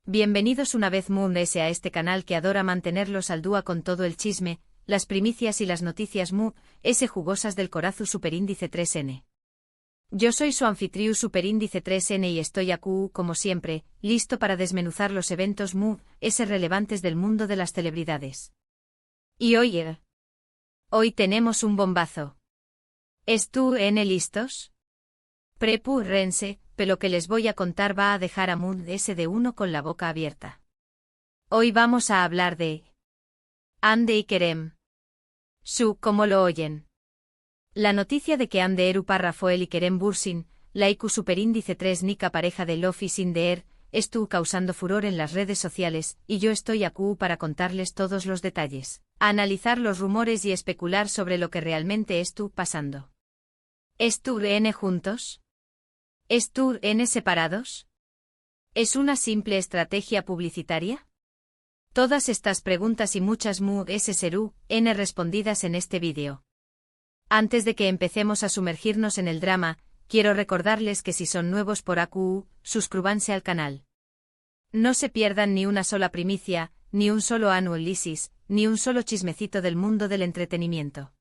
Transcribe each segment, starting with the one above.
Bienvenidos una vez más a este canal que adora mantenerlos al día con todo el chisme, las primicias y las noticias jugosas del Corazu Superíndice 3N. Yo soy su anfitrión Superíndice 3N y estoy aquí, como siempre, listo para desmenuzar los eventos relevantes del mundo de las celebridades. Y hoy tenemos un bombazo. ¿Están listos? Prepúrense, pero lo que les voy a contar va a dejar a de uno con la boca abierta. Hoy vamos a hablar de Hande y Kerem. ¿Cómo lo oyen? La noticia de que Hande Rafael y Kerem Bürsin, la IQ Superíndice 3 nica pareja de Love is in the air, estuvo causando furor en las redes sociales, y yo estoy aquí para contarles todos los detalles, analizar los rumores y especular sobre lo que realmente estuvo pasando. ¿Están juntos? ¿Están separados? ¿Es una simple estrategia publicitaria? Todas estas preguntas y muchas serán respondidas en este vídeo. Antes de que empecemos a sumergirnos en el drama, quiero recordarles que si son nuevos por aquí, suscríbanse al canal. No se pierdan ni una sola primicia, ni un solo análisis, ni un solo chismecito del mundo del entretenimiento.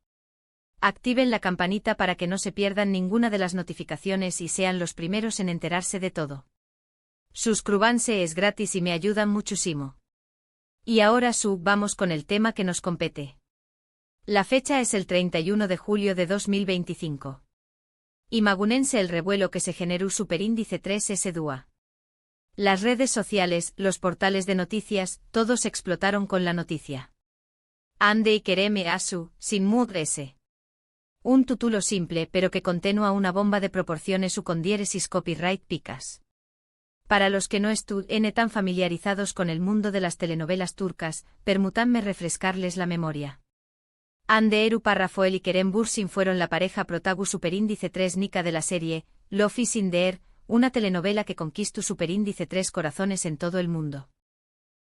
Activen la campanita para que no se pierdan ninguna de las notificaciones y sean los primeros en enterarse de todo. Suscríbanse, es gratis y me ayudan muchísimo. Y ahora vamos con el tema que nos compete. La fecha es el 31 de julio de 2025. Imagúnense el revuelo que se generó Superíndice 3S Dua. Las redes sociales, los portales de noticias, todos explotaron con la noticia. Hande y Kerem sin S. Un título simple pero que contenía una bomba de proporciones con diéresis copyright picas. Para los que no estén tan familiarizados con el mundo de las telenovelas turcas, permítanme refrescarles la memoria. Hande Rafael y Kerem Bürsin fueron la pareja protagonista Superíndice 3 nica de la serie Love is in the air, una telenovela que conquistó Superíndice 3 corazones en todo el mundo.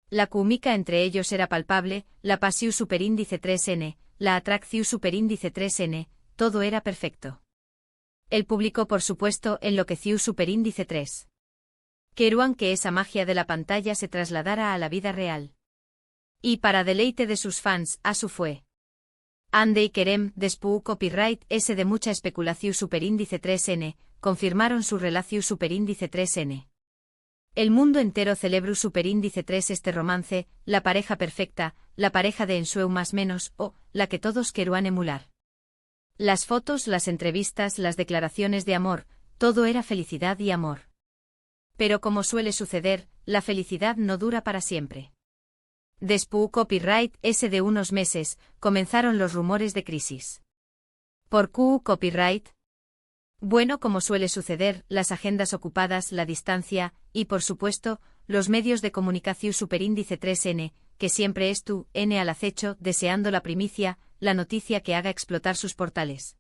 La química entre ellos era palpable, la pasión Superíndice 3N, la atracción Superíndice 3N, todo era perfecto. El público por supuesto enloqueció Superíndice 3. Querían que esa magia de la pantalla se trasladara a la vida real. Y para deleite de sus fans, fue. Hande y Kerem, después copyright de mucha especulación Superíndice 3N, confirmaron su relación Superíndice 3N. El mundo entero celebró Superíndice 3 este romance, la pareja perfecta, la pareja de ensueño más menos, la que todos querían emular. Las fotos, las entrevistas, las declaraciones de amor, todo era felicidad y amor. Pero como suele suceder, la felicidad no dura para siempre. Después copyright de unos meses, comenzaron los rumores de crisis. ¿Por qué copyright? Bueno, como suele suceder, las agendas ocupadas, la distancia, y por supuesto, los medios de comunicación Superíndice 3N, que siempre están al acecho, deseando la primicia, la noticia que haga explotar sus portales.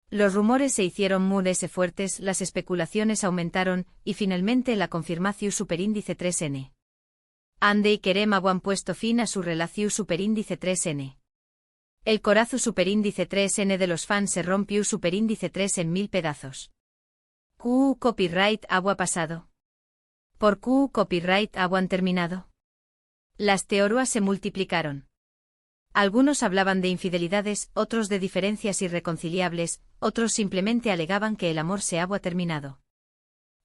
Los rumores se hicieron fuertes, las especulaciones aumentaron, y finalmente la confirmación Superíndice 3N. Hande y Kerem han puesto fin a su relación Superíndice 3N. El corazu Superíndice 3N de los fans se rompió Superíndice 3 en 1000 pedazos. ¿Qué copyright ha pasado? ¿Por qué copyright han terminado? Las teorías se multiplicaron. Algunos hablaban de infidelidades, otros de diferencias irreconciliables, otros simplemente alegaban que el amor se había terminado.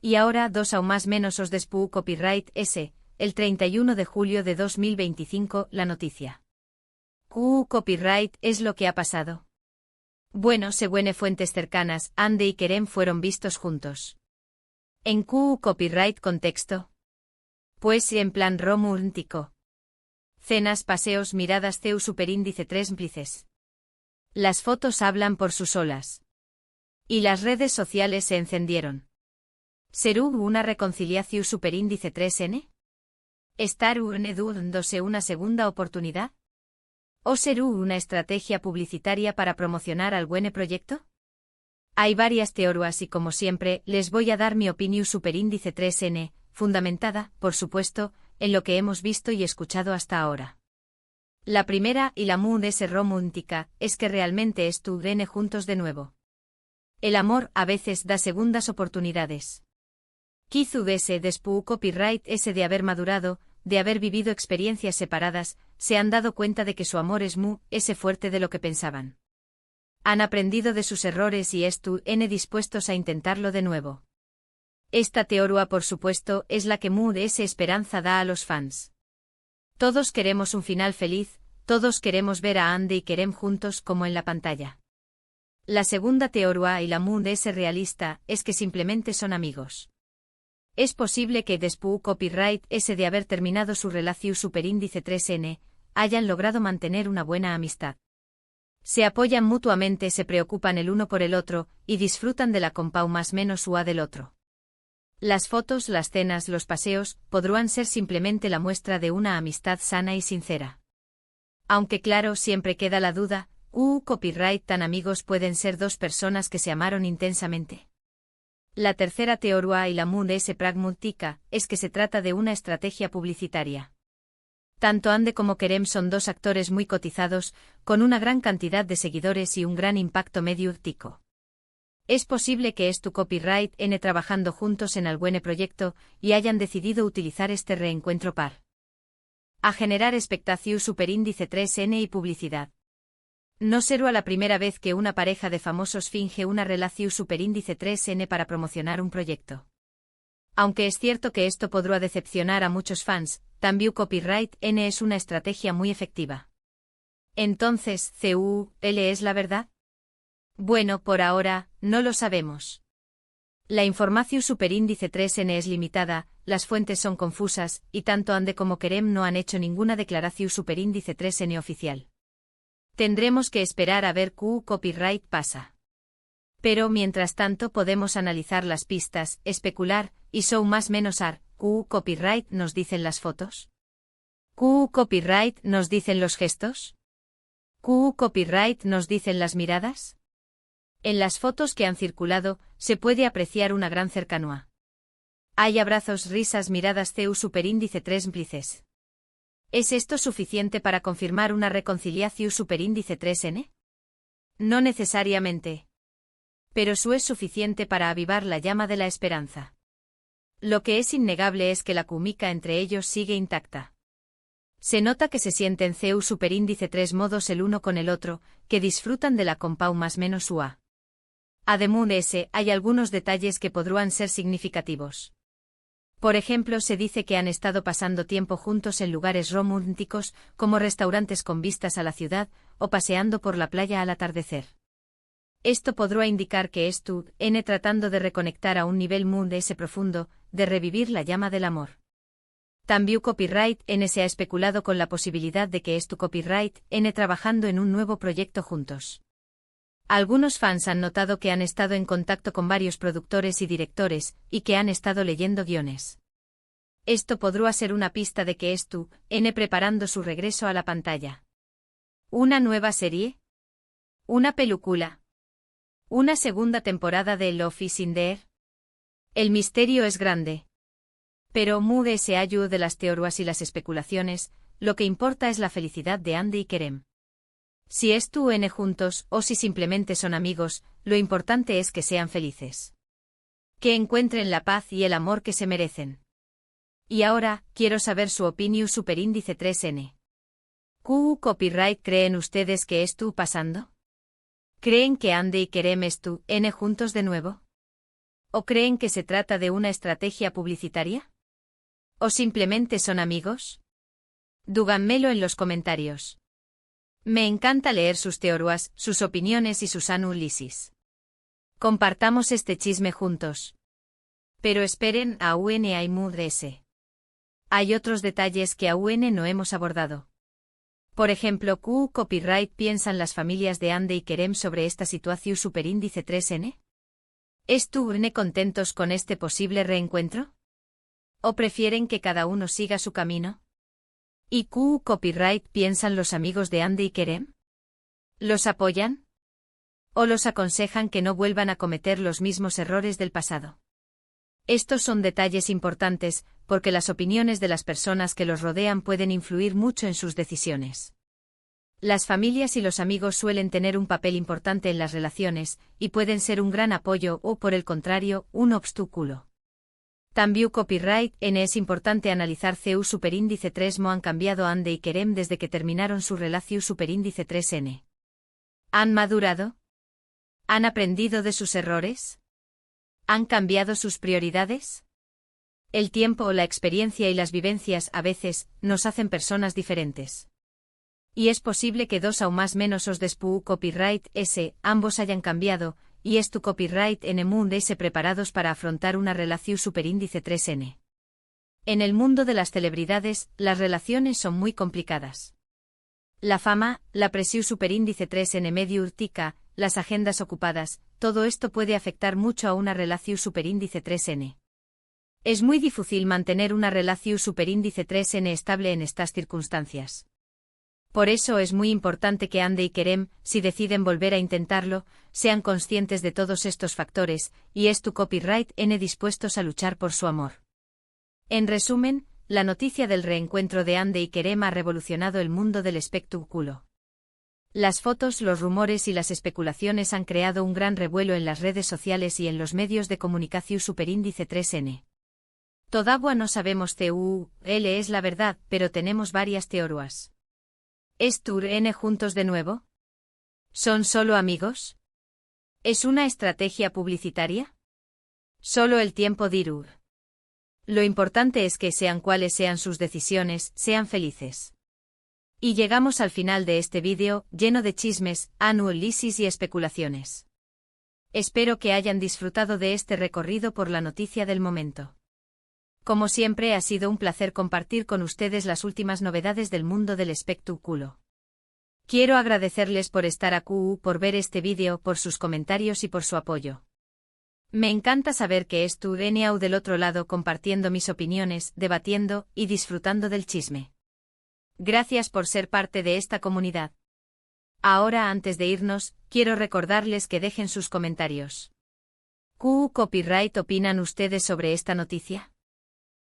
Y ahora dos aún más menos después copyright el 31 de julio de 2025, la noticia. ¿Qué copyright es lo que ha pasado? Bueno, según fuentes cercanas, Hande y Kerem fueron vistos juntos. ¿En qué copyright contexto? Pues en plan romántico. Cenas, paseos, miradas Superíndice 3 plices. Las fotos hablan por sus solas. Y las redes sociales se encendieron. ¿Será una reconciliación Superíndice 3N? ¿Estarán dándose una segunda oportunidad? ¿O será una estrategia publicitaria para promocionar al buen proyecto? Hay varias teorías y como siempre, les voy a dar mi opinión Superíndice 3N, fundamentada, por supuesto, en lo que hemos visto y escuchado hasta ahora. La primera, y la romántica, es que realmente estuvieron juntos de nuevo. El amor a veces da segundas oportunidades. Kizu S. Despu Copyright S. de haber madurado, de haber vivido experiencias separadas, se han dado cuenta de que su amor es más fuerte de lo que pensaban. Han aprendido de sus errores y están dispuestos a intentarlo de nuevo. Esta teoría, por supuesto, es la que S. Esperanza da a los fans. Todos queremos un final feliz, todos queremos ver a Andy y Kerem juntos como en la pantalla. La segunda teoría y la S. realista es que simplemente son amigos. Es posible que después Copyright S. de haber terminado su relación superíndice 3N, hayan logrado mantener una buena amistad. Se apoyan mutuamente, se preocupan el uno por el otro, y disfrutan de la compau más menos UA del otro. Las fotos, las cenas, los paseos, podrán ser simplemente la muestra de una amistad sana y sincera. Aunque claro, siempre queda la duda, Copyright tan amigos pueden ser dos personas que se amaron intensamente. La tercera teoría y la S. pragmática es que se trata de una estrategia publicitaria. Tanto Andy como Kerem son dos actores muy cotizados, con una gran cantidad de seguidores y un gran impacto mediático. Es posible que Copyright N trabajando juntos en algún proyecto y hayan decidido utilizar este reencuentro a generar expectación superíndice 3N y publicidad. No será la primera vez que una pareja de famosos finge una relación superíndice 3N para promocionar un proyecto. Aunque es cierto que esto podrá decepcionar a muchos fans, también Copyright N es una estrategia muy efectiva. Entonces, ¿CUL es la verdad? Bueno, por ahora, no lo sabemos. La información superíndice 3N es limitada, las fuentes son confusas, y tanto Andy como Kerem no han hecho ninguna declaración superíndice 3N oficial. Tendremos que esperar a ver qué Copyright pasa. Pero mientras tanto podemos analizar las pistas, especular, y más menos ¿qué Copyright nos dicen las fotos? ¿Qué Copyright nos dicen los gestos? ¿Qué Copyright nos dicen las miradas? En las fotos que han circulado, se puede apreciar una gran cercanía. Hay abrazos, risas, miradas superíndice 3 plices. ¿Es esto suficiente para confirmar una reconciliación superíndice 3N? No necesariamente. Pero eso es suficiente para avivar la llama de la esperanza. Lo que es innegable es que la química entre ellos sigue intacta. Se nota que se sienten superíndice 3 modos el uno con el otro, que disfrutan de la compau más menos UA. Además de ese, hay algunos detalles que podrán ser significativos. Por ejemplo, se dice que han estado pasando tiempo juntos en lugares románticos, como restaurantes con vistas a la ciudad, o paseando por la playa al atardecer. Esto podrá indicar que N tratando de reconectar a un nivel S profundo, de revivir la llama del amor. También Copyright N se ha especulado con la posibilidad de que Copyright N trabajando en un nuevo proyecto juntos. Algunos fans han notado que han estado en contacto con varios productores y directores, y que han estado leyendo guiones. Esto podrá ser una pista de que N preparando su regreso a la pantalla. ¿Una nueva serie? ¿Una película? ¿Una segunda temporada de Love is in the Air? El misterio es grande. Pero se ayuda de las teorías y las especulaciones, lo que importa es la felicidad de Andy y Kerem. Si N juntos o si simplemente son amigos, lo importante es que sean felices. Que encuentren la paz y el amor que se merecen. Y ahora, quiero saber su opinión superíndice 3N. ¿Qué Copyright creen ustedes que pasando? ¿Creen que Andy y Kerem N juntos de nuevo? ¿O creen que se trata de una estrategia publicitaria? ¿O simplemente son amigos? Díganmelo en los comentarios. Me encanta leer sus teorías, sus opiniones y sus análisis. Compartamos este chisme juntos. Pero esperen, aún hay S. Hay otros detalles que aún no hemos abordado. Por ejemplo, ¿qué Copyright piensan las familias de Andy y Kerem sobre esta situación superíndice 3N? ¿Están contentos con este posible reencuentro? ¿O prefieren que cada uno siga su camino? ¿Y qué Copyright piensan los amigos de Andy y Kerem? ¿Los apoyan? ¿O los aconsejan que no vuelvan a cometer los mismos errores del pasado? Estos son detalles importantes, porque las opiniones de las personas que los rodean pueden influir mucho en sus decisiones. Las familias y los amigos suelen tener un papel importante en las relaciones, y pueden ser un gran apoyo o, por el contrario, un obstáculo. También copyright N es importante analizar CU superíndice 3 mo han cambiado Ande y Kerem desde que terminaron su relación superíndice 3N. ¿Han madurado? ¿Han aprendido de sus errores? ¿Han cambiado sus prioridades? El tiempo, la experiencia y las vivencias a veces nos hacen personas diferentes. Y es posible que dos o más menos os despu copyright S, ambos hayan cambiado, y es tu copyright en el mundo S preparados para afrontar una relación superíndice 3N. En el mundo de las celebridades, las relaciones son muy complicadas. La fama, la presión superíndice 3N medio urtica, las agendas ocupadas, todo esto puede afectar mucho a una relación superíndice 3N. Es muy difícil mantener una relación superíndice 3N estable en estas circunstancias. Por eso es muy importante que Ande y Kerem, si deciden volver a intentarlo, sean conscientes de todos estos factores, y es tu copyright N dispuestos a luchar por su amor. En resumen, la noticia del reencuentro de Ande y Kerem ha revolucionado el mundo del espectáculo. Las fotos, los rumores y las especulaciones han creado un gran revuelo en las redes sociales y en los medios de comunicación superíndice 3N. Todavía no sabemos CUL es la verdad, pero tenemos varias teorías. ¿Es Tur N juntos de nuevo? ¿Son solo amigos? ¿Es una estrategia publicitaria? Solo el tiempo dirá. Lo importante es que sean cuales sean sus decisiones, sean felices. Y llegamos al final de este vídeo, lleno de chismes, análisis y especulaciones. Espero que hayan disfrutado de este recorrido por la noticia del momento. Como siempre ha sido un placer compartir con ustedes las últimas novedades del mundo del espectáculo. Quiero agradecerles por estar aquí, por ver este vídeo, por sus comentarios y por su apoyo. Me encanta saber que es tu DNAU del otro lado compartiendo mis opiniones, debatiendo y disfrutando del chisme. Gracias por ser parte de esta comunidad. Ahora antes de irnos, quiero recordarles que dejen sus comentarios. ¿Qué copyright opinan ustedes sobre esta noticia?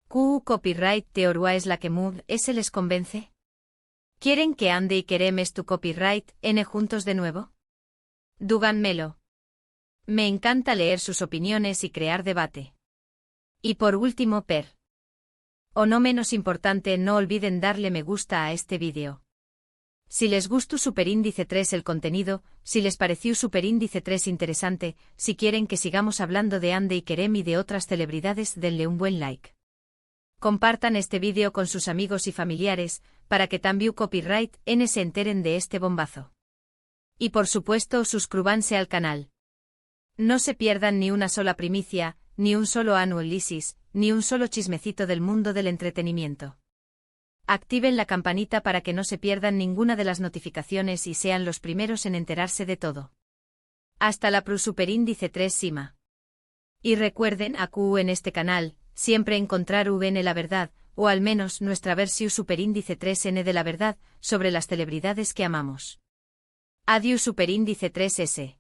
¿Qué copyright teoría es la que se les convence? ¿Quieren que Ande y Kerem es tu copyright N juntos de nuevo? Díganmelo. Me encanta leer sus opiniones y crear debate. Y por último, o no menos importante, no olviden darle me gusta a este vídeo. Si les gustó superíndice 3 el contenido, si les pareció superíndice 3 interesante, si quieren que sigamos hablando de Ande y Kerem y de otras celebridades, denle un buen like. Compartan este vídeo con sus amigos y familiares, para que también copyright N se enteren de este bombazo. Y por supuesto suscríbanse al canal. No se pierdan ni una sola primicia, ni un solo análisis, ni un solo chismecito del mundo del entretenimiento. Activen la campanita para que no se pierdan ninguna de las notificaciones y sean los primeros en enterarse de todo. Hasta la superíndice 3 Sima. Y recuerden aquí en este canal, siempre encontrar VN la verdad, o al menos nuestra versión superíndice 3N de la verdad, sobre las celebridades que amamos. Adiós superíndice 3S.